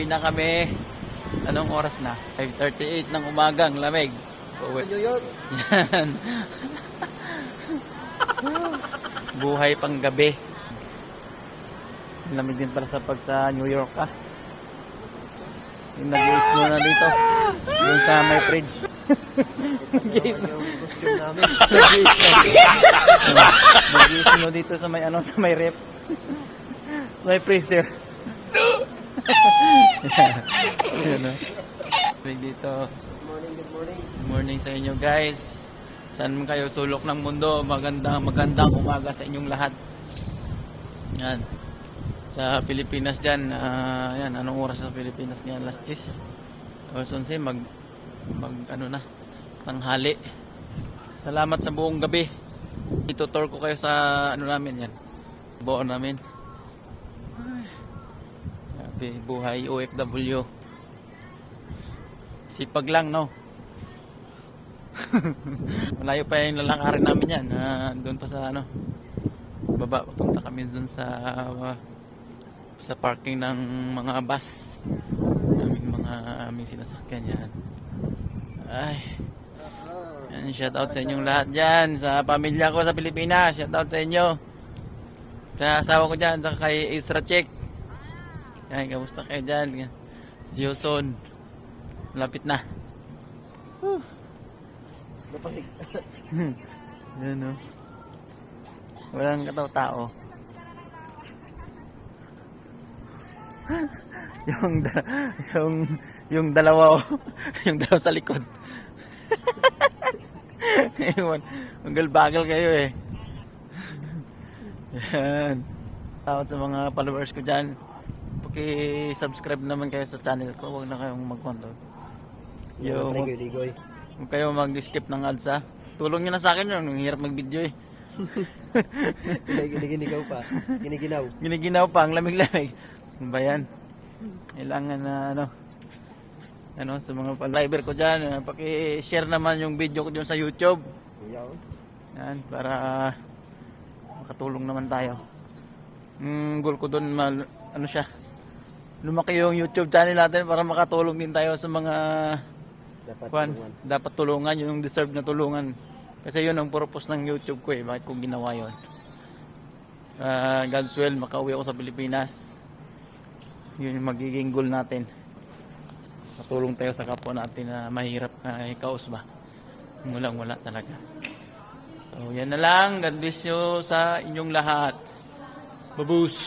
Uwi na kami. Anong oras na? 5:38 ng umagang lamig. Uwi. New York. Yan. Buhay pang gabi. Lamig din pala sa New York ah. Yung nag-i-snow na dito. Yung sa may fridge. Yung costume namin. Nag-i-snow dito sa may sa may rep. Sa may freezer. Yan ah. Dito. Good morning, good morning. Good morning sa inyo guys. Saan man kayo sulok ng mundo, magandang umaga sa inyong lahat. Yan. Sa Pilipinas dyan, yan, anong oras sa Pilipinas ngayon? Last 10. Alas 11, mag tanghali. Salamat sa buong gabi. Itutour ko kayo sa namin yan. Buo namin. Ay, buhay OFW. Sipag lang, no? Malayo pa yung lalakarin namin yan. Doon pa sa baba. Papunta kami doon sa parking ng mga bus. Aming sinasakyan yan. Ay. Yan, shout out sa inyong lahat dyan. Sa pamilya ko sa Pilipinas. Shout out sa inyo. Sa asawa ko dyan. Sa kay Isra Check. Yan, kamusta kayo dyan? See you soon. Malapit na. Napasig. Yan o. Walang kataw-tao. yung dalawa yung dalawa sa likod. Bagal kayo eh. Yan. Tawad sa mga followers ko dyan. Paki-subscribe naman kayo sa channel ko. Huwag na kayong mag-control. Huwag kayo mag-skip ng ads ha. Tulong nyo na sa akin yun. Ang hirap mag-video eh. Giniginaw pa. Giniginaw pa. Ang lamig-lamig. Ano ba yan? Kailangan na sa mga driver ko dyan, paki-share naman yung video ko dyan sa YouTube. Yan, para makatulong naman tayo. Goal ko doon, lumaki yung YouTube channel natin para makatulong din tayo sa mga dapat tulungan, yung deserve na tulungan. Kasi yun ang purpose ng YouTube ko eh. Bakit ko ginawa yun? God's will, makauwi ako sa Pilipinas. Yun yung magiging goal natin. Patulong tayo sa kapwa natin na mahirap na ikaos ba. Wala talaga. So yan na lang. God bless you sa inyong lahat. Babus!